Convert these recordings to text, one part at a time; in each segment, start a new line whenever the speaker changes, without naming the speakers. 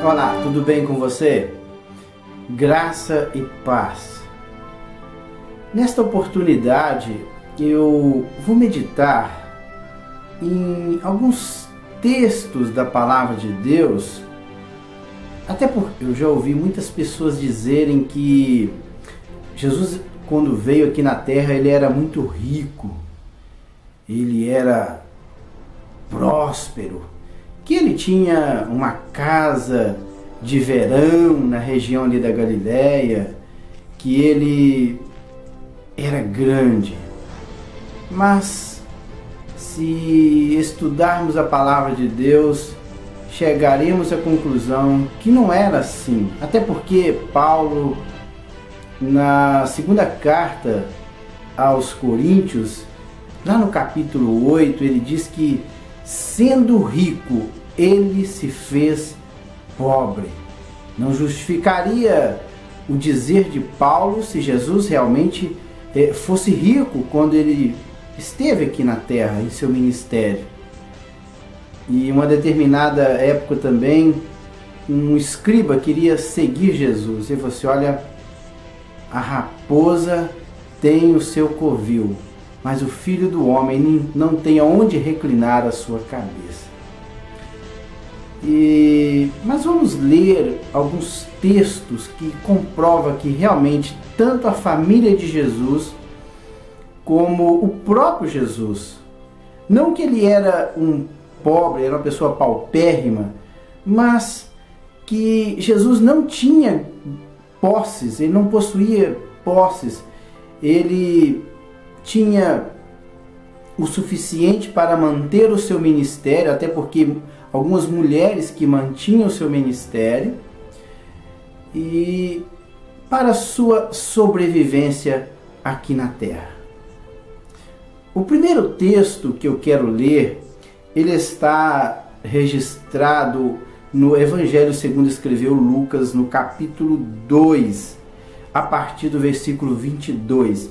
Olá, tudo bem com você? Graça e paz. Nesta oportunidade eu vou meditar em alguns textos da Palavra de Deus, até porque eu já ouvi muitas pessoas dizerem que Jesus, quando veio aqui na Terra, ele era muito rico, ele era próspero, que ele tinha uma casa de verão na região ali da Galileia, que ele era grande. Mas se estudarmos a palavra de Deus, chegaremos à conclusão que não era assim. Até porque Paulo, na segunda carta aos Coríntios, lá no capítulo 8, ele diz que, sendo rico, ele se fez pobre. Não justificaria o dizer de Paulo se Jesus realmente fosse rico quando ele esteve aqui na terra, em seu ministério. E em uma determinada época também, um escriba queria seguir Jesus. E você olha, a raposa tem o seu covil, mas o Filho do Homem não tem aonde reclinar a sua cabeça. Mas vamos ler alguns textos que comprovam que realmente tanto a família de Jesus como o próprio Jesus, não que ele era um pobre, era uma pessoa paupérrima, mas que Jesus não tinha posses, ele não possuía posses, ele tinha o suficiente para manter o seu ministério, até porque algumas mulheres que mantinham o seu ministério, e para a sua sobrevivência aqui na terra. O primeiro texto que eu quero ler, ele está registrado no Evangelho segundo escreveu Lucas, no capítulo 2, a partir do versículo 22.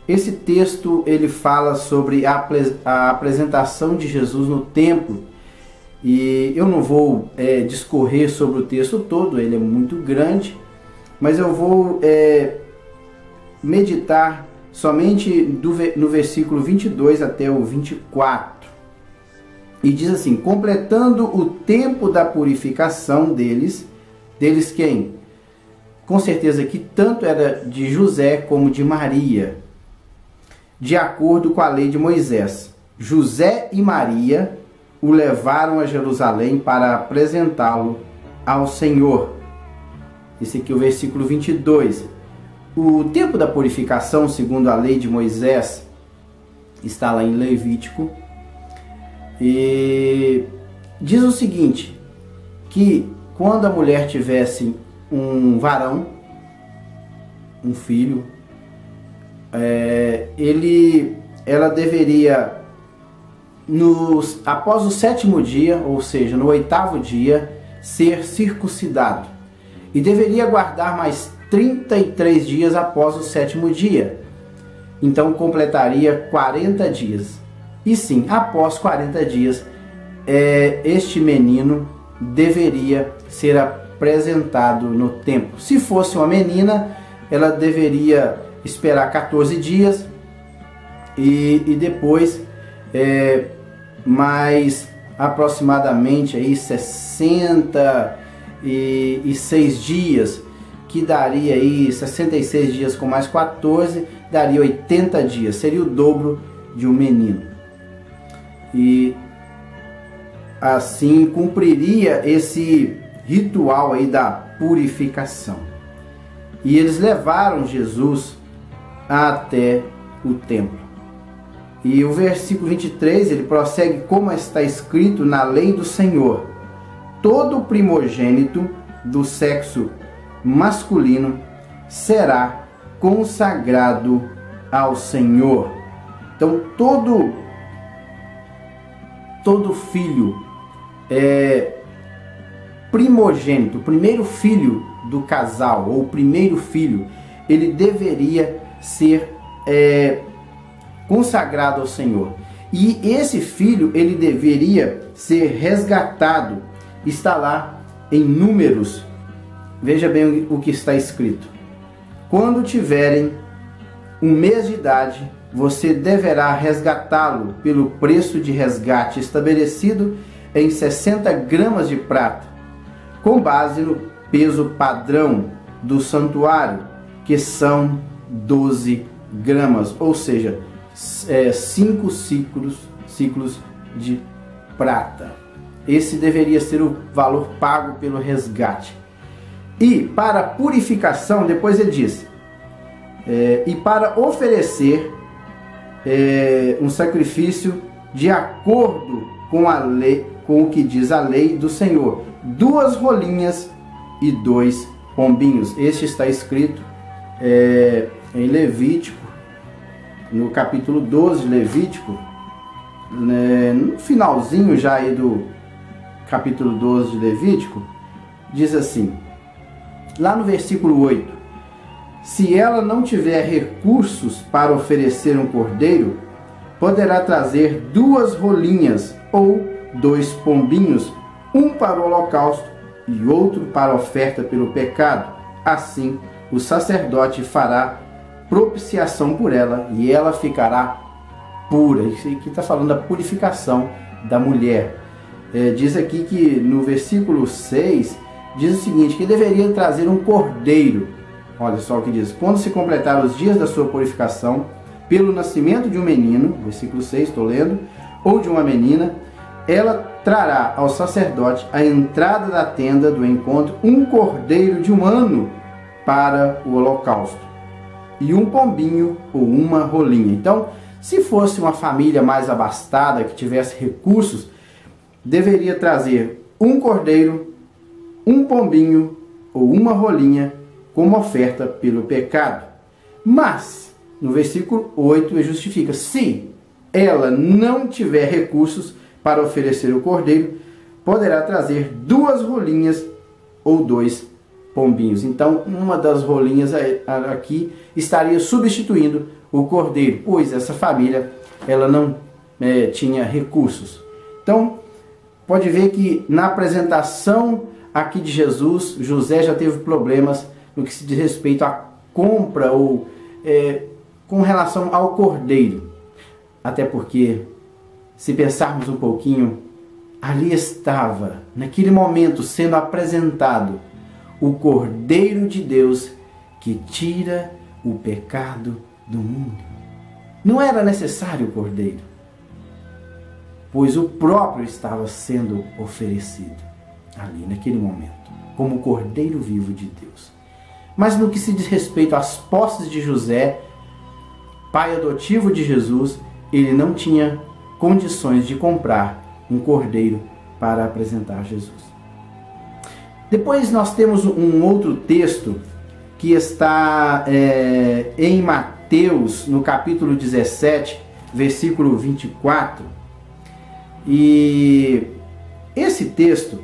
Esse texto ele fala sobre a apresentação de Jesus no templo, e eu não vou discorrer sobre o texto todo, ele é muito grande, mas eu vou meditar somente no versículo 22 até o 24. E diz assim: completando o tempo da purificação deles quem? Com certeza que tanto era de José como de Maria, de acordo com a lei de Moisés. José e Maria o levaram a Jerusalém para apresentá-lo ao Senhor. Esse aqui é o versículo 22. O tempo da purificação, segundo a lei de Moisés, está lá em Levítico. E diz o seguinte, que quando a mulher tivesse um varão, um filho, ela deveria, após o 7º dia, ou seja, no 8º dia, ser circuncidado. E deveria guardar mais 33 dias após o 7º dia. Então completaria 40 dias. E sim, após 40 dias, este menino deveria ser apresentado no templo. Se fosse uma menina, ela deveria esperar 14 dias e depois mais aproximadamente aí 66 dias, que daria aí 66 dias com mais 14, daria 80 dias, seria o dobro de um menino. E assim cumpriria esse ritual aí da purificação. E eles levaram Jesus até o templo. E o versículo 23, ele prossegue como está escrito na lei do Senhor: todo primogênito do sexo masculino será consagrado ao Senhor. Então todo filho primogênito, o primeiro filho do casal, ou o primeiro filho, ele deveria ser consagrado ao Senhor. E esse filho, ele deveria ser resgatado. Está lá em Números, veja bem o que está escrito. Quando tiverem 1 mês de idade, você deverá resgatá-lo pelo preço de resgate estabelecido em 60 gramas de prata, com base no peso padrão do santuário, que são 12 gramas, ou seja, 5 ciclos de prata. Esse deveria ser o valor pago pelo resgate. E para purificação, depois ele diz, e para oferecer um sacrifício de acordo com a lei, com o que diz a lei do Senhor, 2 rolinhas e 2 pombinhos. Este está escrito em Levítico, no capítulo 12 de Levítico, no finalzinho já aí do capítulo 12 de Levítico, diz assim, lá no versículo 8, se ela não tiver recursos para oferecer um cordeiro, poderá trazer 2 rolinhas ou 2 pombinhos, um para o holocausto e outro para a oferta pelo pecado. Assim, o sacerdote fará propiciação por ela e ela ficará pura. Isso aqui está falando da purificação da mulher. Diz aqui que no versículo 6, diz o seguinte, que deveria trazer um cordeiro. Olha só o que diz, quando se completar os dias da sua purificação, pelo nascimento de um menino, versículo 6, estou lendo, ou de uma menina, ela trará ao sacerdote à entrada da tenda do encontro um cordeiro de 1 ano para o holocausto, e um pombinho ou uma rolinha. Então, se fosse uma família mais abastada, que tivesse recursos, deveria trazer um cordeiro, um pombinho ou uma rolinha como oferta pelo pecado. Mas, no versículo 8, ele justifica, se ela não tiver recursos para oferecer o cordeiro, poderá trazer 2 rolinhas ou 2 pombinhos. Então, uma das rolinhas aqui estaria substituindo o cordeiro, pois essa família ela não tinha recursos. Então, pode ver que na apresentação aqui de Jesus, José já teve problemas no que se diz respeito à compra ou com relação ao cordeiro. Até porque, se pensarmos um pouquinho, ali estava, naquele momento, sendo apresentado o Cordeiro de Deus que tira o pecado do mundo. Não era necessário o cordeiro, pois o próprio estava sendo oferecido ali, naquele momento, como o Cordeiro vivo de Deus. Mas no que se diz respeito às posses de José, pai adotivo de Jesus, ele não tinha condições de comprar um cordeiro para apresentar a Jesus. Depois nós temos um outro texto que está em Mateus, no capítulo 17, versículo 24. E esse texto,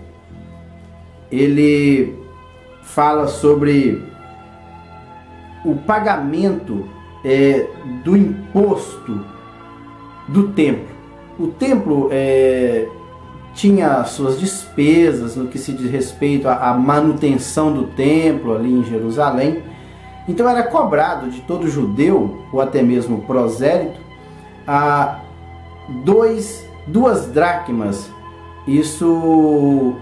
ele fala sobre o pagamento do imposto do templo. O templo tinha suas despesas no que se diz respeito à manutenção do templo ali em Jerusalém. Então era cobrado de todo judeu, ou até mesmo prosélito, a 2 dracmas, isso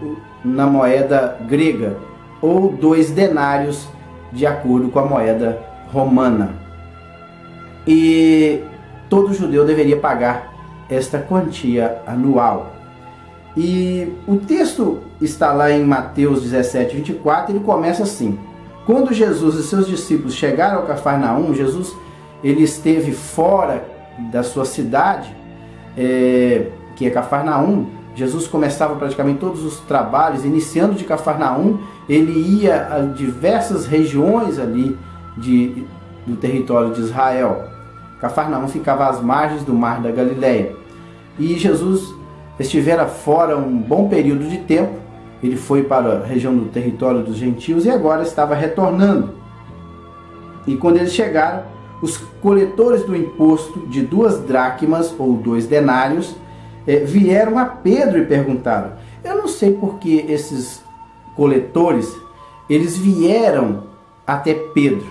na moeda grega, ou 2 denários, de acordo com a moeda romana. E todo judeu deveria pagar esta quantia anual. E o texto está lá em Mateus 17, 24, ele começa assim: quando Jesus e seus discípulos chegaram a Cafarnaum, Jesus ele esteve fora da sua cidade, que é Cafarnaum. Jesus começava praticamente todos os trabalhos, iniciando de Cafarnaum, ele ia a diversas regiões ali do território de Israel. Cafarnaum ficava às margens do mar da Galileia. E Jesus estivera fora um bom período de tempo, ele foi para a região do território dos gentios e agora estava retornando. E quando eles chegaram, os coletores do imposto de 2 dracmas ou 2 denários vieram a Pedro e perguntaram: eu não sei por que esses coletores, eles vieram até Pedro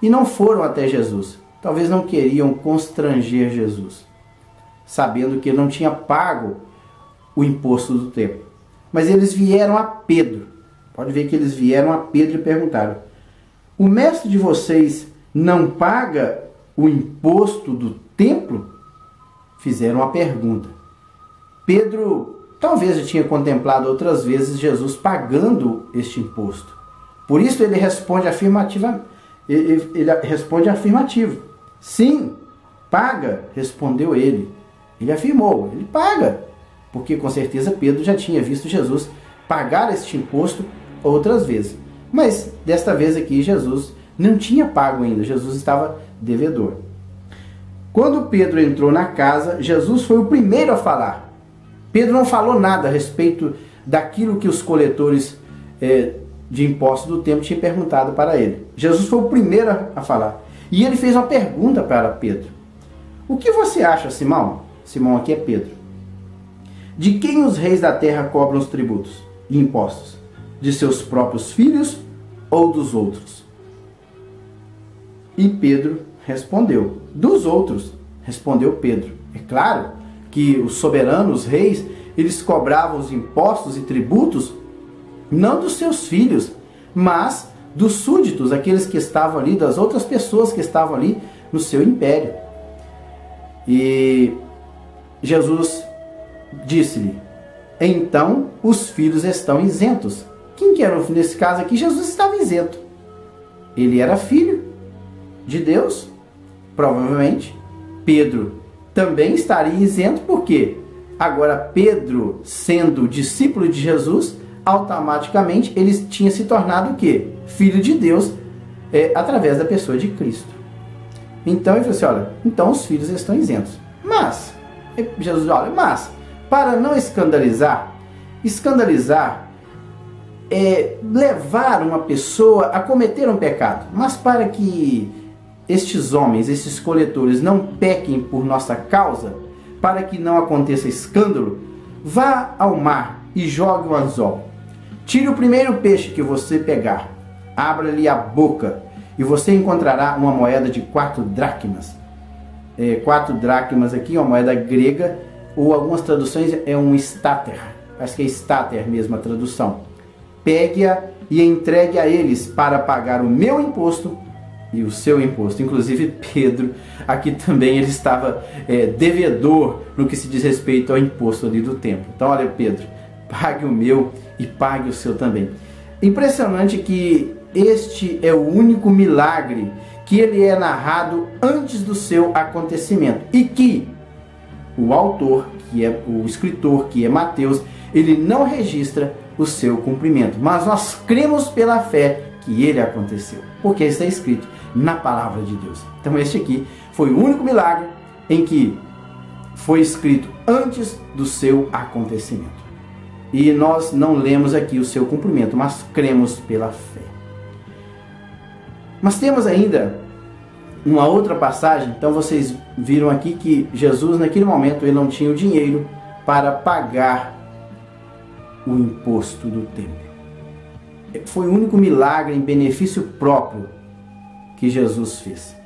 e não foram até Jesus. Talvez não queriam constranger Jesus, sabendo que ele não tinha pago o imposto do templo. Mas eles vieram a Pedro. Pode ver que eles vieram a Pedro e perguntaram: o mestre de vocês não paga o imposto do templo? Fizeram a pergunta. Pedro talvez já tinha contemplado outras vezes Jesus pagando este imposto. Por isso ele responde afirmativamente. Ele responde afirmativo. Sim, paga, respondeu ele. Ele afirmou, ele paga. Porque com certeza Pedro já tinha visto Jesus pagar este imposto outras vezes. Mas desta vez aqui Jesus não tinha pago ainda, Jesus estava devedor. Quando Pedro entrou na casa, Jesus foi o primeiro a falar. Pedro não falou nada a respeito daquilo que os coletores de impostos do templo tinham perguntado para ele. Jesus foi o primeiro a falar. E ele fez uma pergunta para Pedro. O que você acha, Simão? Simão aqui é Pedro. De quem os reis da terra cobram os tributos e impostos? De seus próprios filhos ou dos outros? E Pedro respondeu: dos outros, respondeu Pedro. É claro que os soberanos, os reis, eles cobravam os impostos e tributos não dos seus filhos, mas dos súditos, aqueles que estavam ali, das outras pessoas que estavam ali no seu império. E Jesus disse-lhe: então os filhos estão isentos. Quem que era nesse caso aqui? Jesus estava isento. Ele era filho de Deus, provavelmente. Pedro também estaria isento, porque agora Pedro, sendo discípulo de Jesus, automaticamente ele tinha se tornado o quê? Filho de Deus, através da pessoa de Cristo. Então ele falou assim: olha, então os filhos estão isentos. Mas, Jesus olha, mas, para não escandalizar é levar uma pessoa a cometer um pecado. Mas para que estes homens, esses coletores, não pequem por nossa causa, para que não aconteça escândalo, vá ao mar e jogue o anzol. Tire o primeiro peixe que você pegar, abra-lhe a boca, e você encontrará uma moeda de 4 dracmas. 4 dracmas aqui, uma moeda grega, ou algumas traduções é um stater. Acho que é stater mesmo a tradução. Pegue-a e entregue a eles para pagar o meu imposto e o seu imposto. Inclusive Pedro, aqui também ele estava devedor no que se diz respeito ao imposto ali do templo. Então olha, Pedro, pague o meu e pague o seu também. Impressionante que este é o único milagre que ele é narrado antes do seu acontecimento, e que o autor, que é o escritor, que é Mateus, ele não registra o seu cumprimento, mas nós cremos pela fé que ele aconteceu, porque está escrito na palavra de Deus. Então este aqui foi o único milagre em que foi escrito antes do seu acontecimento. E nós não lemos aqui o seu cumprimento, mas cremos pela fé. Mas temos ainda uma outra passagem. Então vocês viram aqui que Jesus naquele momento ele não tinha o dinheiro para pagar o imposto do templo. Foi o único milagre em benefício próprio que Jesus fez.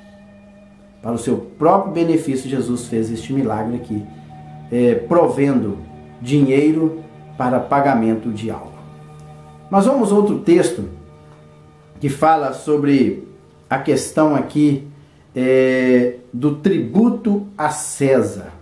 Para o seu próprio benefício, Jesus fez este milagre aqui, provendo dinheiro para pagamento de algo. Mas vamos a outro texto que fala sobre a questão aqui do tributo a César.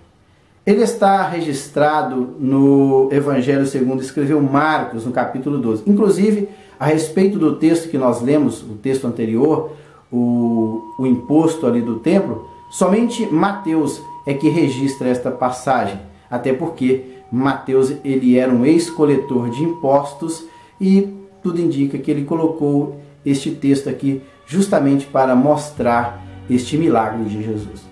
Ele está registrado no Evangelho segundo escreveu Marcos, no capítulo 12. Inclusive, a respeito do texto que nós lemos, o texto anterior, o imposto ali do templo, somente Mateus é que registra esta passagem. Até porque Mateus ele era um ex-coletor de impostos e tudo indica que ele colocou este texto aqui justamente para mostrar este milagre de Jesus.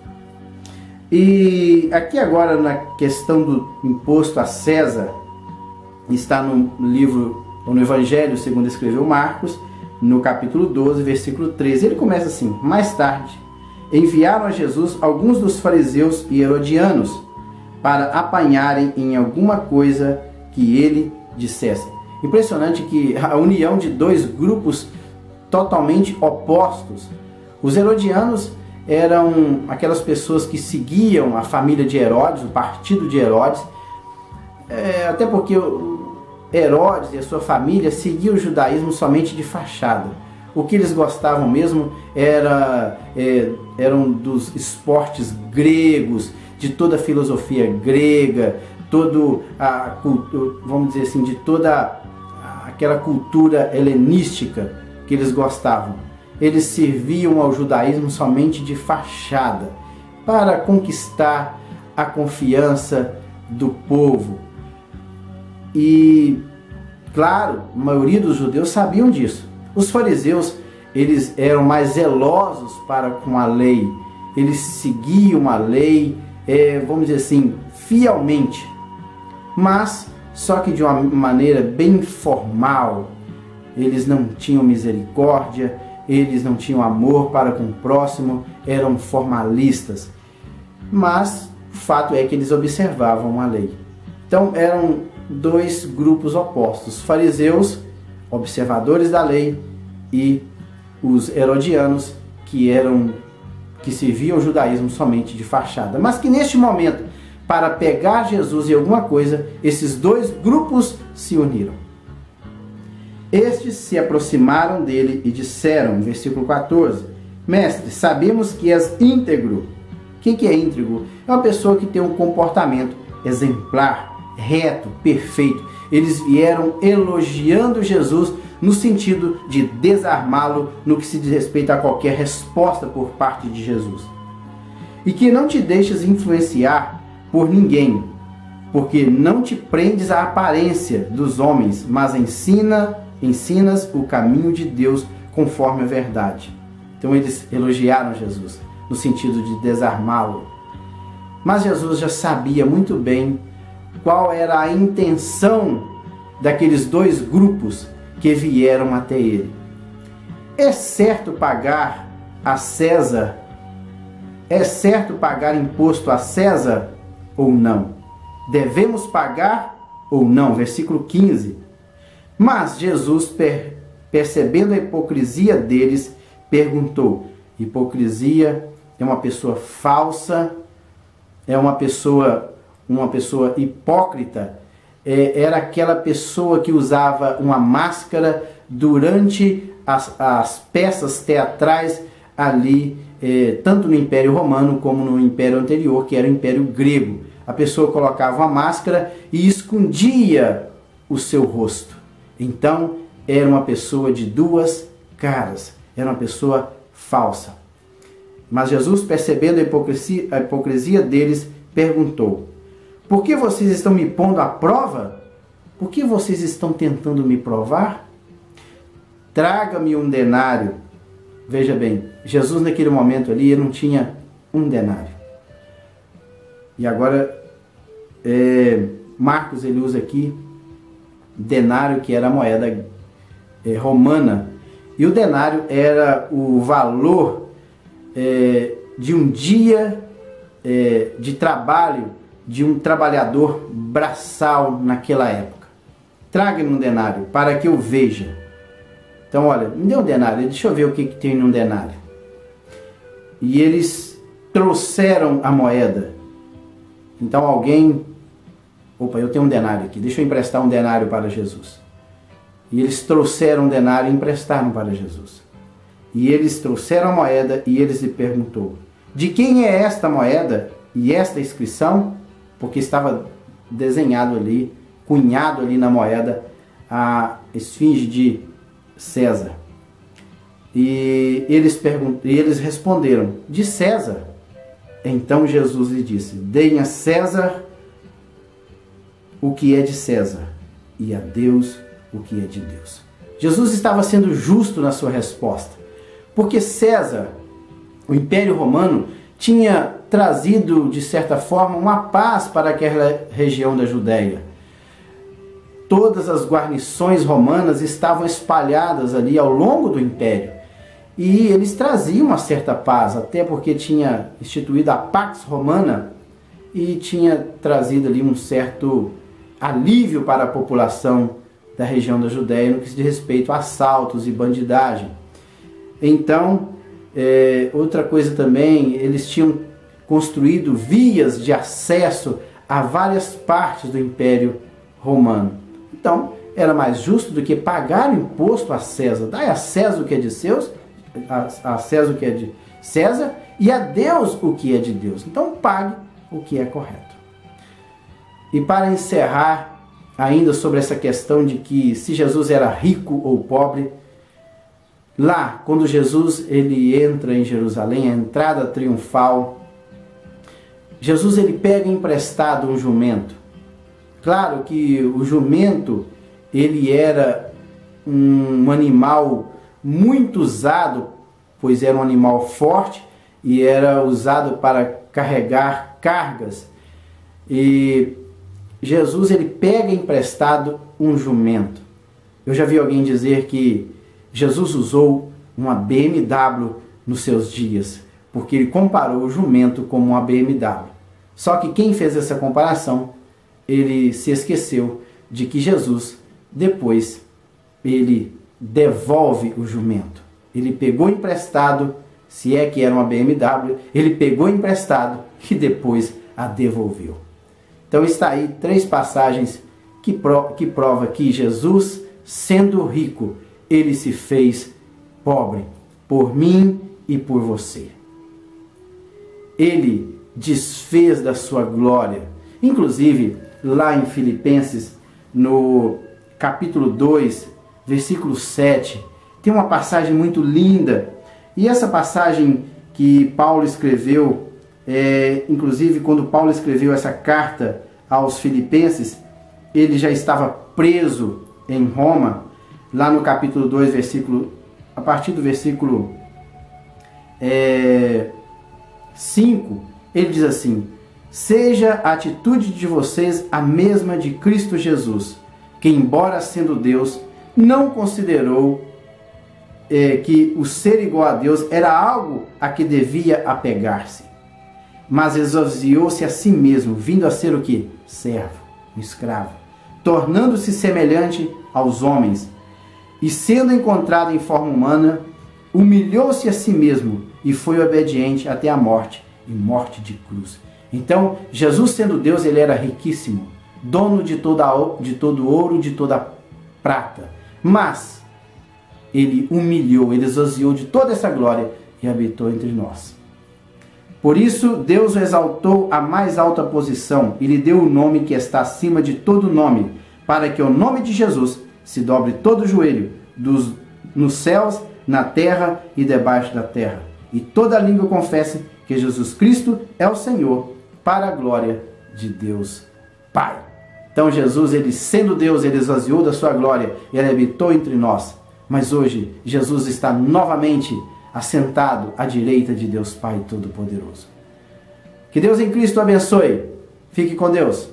E aqui agora na questão do imposto a César, está no livro, no Evangelho segundo escreveu Marcos, no capítulo 12, versículo 13. Ele começa assim: mais tarde, enviaram a Jesus alguns dos fariseus e herodianos para apanharem em alguma coisa que ele dissesse. Impressionante que a união de dois grupos totalmente opostos. Os herodianos eram aquelas pessoas que seguiam a família de Herodes, o partido de Herodes, até porque Herodes e a sua família seguiam o judaísmo somente de fachada. O que eles gostavam mesmo eram dos esportes gregos, de toda a filosofia grega, vamos dizer assim, de toda aquela cultura helenística que eles gostavam. Eles serviam ao judaísmo somente de fachada, para conquistar a confiança do povo. E, claro, a maioria dos judeus sabiam disso. Os fariseus, eles eram mais zelosos para com a lei. Eles seguiam a lei, vamos dizer assim, fielmente. Mas, só que de uma maneira bem formal. Eles não tinham misericórdia, eles não tinham amor para com o próximo, eram formalistas. Mas o fato é que eles observavam a lei. Então eram dois grupos opostos: fariseus, observadores da lei, e os herodianos, que serviam o judaísmo somente de fachada. Mas que neste momento, para pegar Jesus em alguma coisa, esses dois grupos se uniram. Estes se aproximaram dele e disseram, versículo 14: Mestre, sabemos que és íntegro. O que é íntegro? É uma pessoa que tem um comportamento exemplar, reto, perfeito. Eles vieram elogiando Jesus no sentido de desarmá-lo no que se diz respeito a qualquer resposta por parte de Jesus. E que não te deixes influenciar por ninguém, porque não te prendes à aparência dos homens, mas ensinas o caminho de Deus conforme a verdade. Então eles elogiaram Jesus no sentido de desarmá-lo. Mas Jesus já sabia muito bem qual era a intenção daqueles dois grupos que vieram até ele. É certo pagar a César? É certo pagar imposto a César ou não? Devemos pagar ou não? Versículo 15. Mas Jesus, percebendo a hipocrisia deles, perguntou. Hipocrisia é uma pessoa falsa, é uma pessoa hipócrita. Era aquela pessoa que usava uma máscara durante as peças teatrais ali, tanto no Império Romano como no Império anterior, que era o Império Grego. A pessoa colocava uma máscara e escondia o seu rosto. Então, era uma pessoa de duas caras, era uma pessoa falsa. Mas Jesus, percebendo a hipocrisia deles, perguntou: Por que vocês estão me pondo à prova? Por que vocês estão tentando me provar? Traga-me um denário. Veja bem, Jesus naquele momento ali, ele não tinha um denário. E agora, Marcos ele usa aqui denário, que era a moeda romana. E o denário era o valor de um dia de trabalho de um trabalhador braçal naquela época. Traga-me um denário para que eu veja. Então, olha, me dê um denário, deixa eu ver o que tem num denário. E eles trouxeram a moeda. Então alguém, eu tenho um denário aqui, deixa eu emprestar um denário para Jesus. E eles trouxeram um denário e emprestaram para Jesus. E eles trouxeram a moeda e eles lhe perguntou: de quem é esta moeda e esta inscrição? Porque estava desenhado ali, cunhado ali na moeda, a esfinge de César. E eles responderam: de César. Então Jesus lhe disse: deem a César o que é de César e a Deus o que é de Deus. Jesus estava sendo justo na sua resposta, porque César, o Império Romano, tinha trazido, de certa forma, uma paz para aquela região da Judéia. Todas as guarnições romanas estavam espalhadas ali ao longo do Império. E eles traziam uma certa paz, até porque tinha instituído a Pax Romana e tinha trazido ali um certo alívio para a população da região da Judéia no que se diz respeito a assaltos e bandidagem. Então, outra coisa também, eles tinham construído vias de acesso a várias partes do Império Romano. Então, era mais justo do que pagar o imposto a César. Dai a César o que é de Deus, a César o que é de César, e a Deus o que é de Deus. Então, pague o que é correto. E para encerrar, ainda sobre essa questão de que se Jesus era rico ou pobre, lá, quando Jesus ele entra em Jerusalém, a entrada triunfal, Jesus ele pega emprestado um jumento. Claro que o jumento ele era um animal muito usado, pois era um animal forte e era usado para carregar cargas. E Jesus ele pega emprestado um jumento. Eu já vi alguém dizer que Jesus usou uma BMW nos seus dias, porque ele comparou o jumento com uma BMW. Só que quem fez essa comparação, ele se esqueceu de que Jesus, depois, ele devolve o jumento. Ele pegou emprestado, se é que era uma BMW, ele pegou emprestado e depois a devolveu. Então está aí 3 passagens que prova que Jesus, sendo rico, ele se fez pobre por mim e por você. Ele desfez da sua glória. Inclusive, lá em Filipenses, no capítulo 2, versículo 7, tem uma passagem muito linda. E essa passagem que Paulo escreveu, inclusive quando Paulo escreveu essa carta aos Filipenses, ele já estava preso em Roma. Lá no capítulo 2, a partir do versículo 5, ele diz assim: seja a atitude de vocês a mesma de Cristo Jesus, que embora sendo Deus, não considerou que o ser igual a Deus era algo a que devia apegar-se, mas esvaziou-se a si mesmo, vindo a ser o quê? Servo, um escravo, tornando-se semelhante aos homens, e sendo encontrado em forma humana, humilhou-se a si mesmo e foi obediente até a morte, e morte de cruz. Então, Jesus sendo Deus, ele era riquíssimo, dono de todo ouro, de toda prata, mas ele humilhou, ele esvaziou de toda essa glória e habitou entre nós. Por isso, Deus o exaltou à mais alta posição e lhe deu o nome que está acima de todo nome, para que o nome de Jesus se dobre todo o joelho, nos céus, na terra e debaixo da terra, e toda língua confesse que Jesus Cristo é o Senhor, para a glória de Deus Pai. Então Jesus, ele sendo Deus, ele esvaziou da sua glória, ele habitou entre nós. Mas hoje, Jesus está novamente assentado à direita de Deus Pai Todo-Poderoso. Que Deus em Cristo abençoe. Fique com Deus.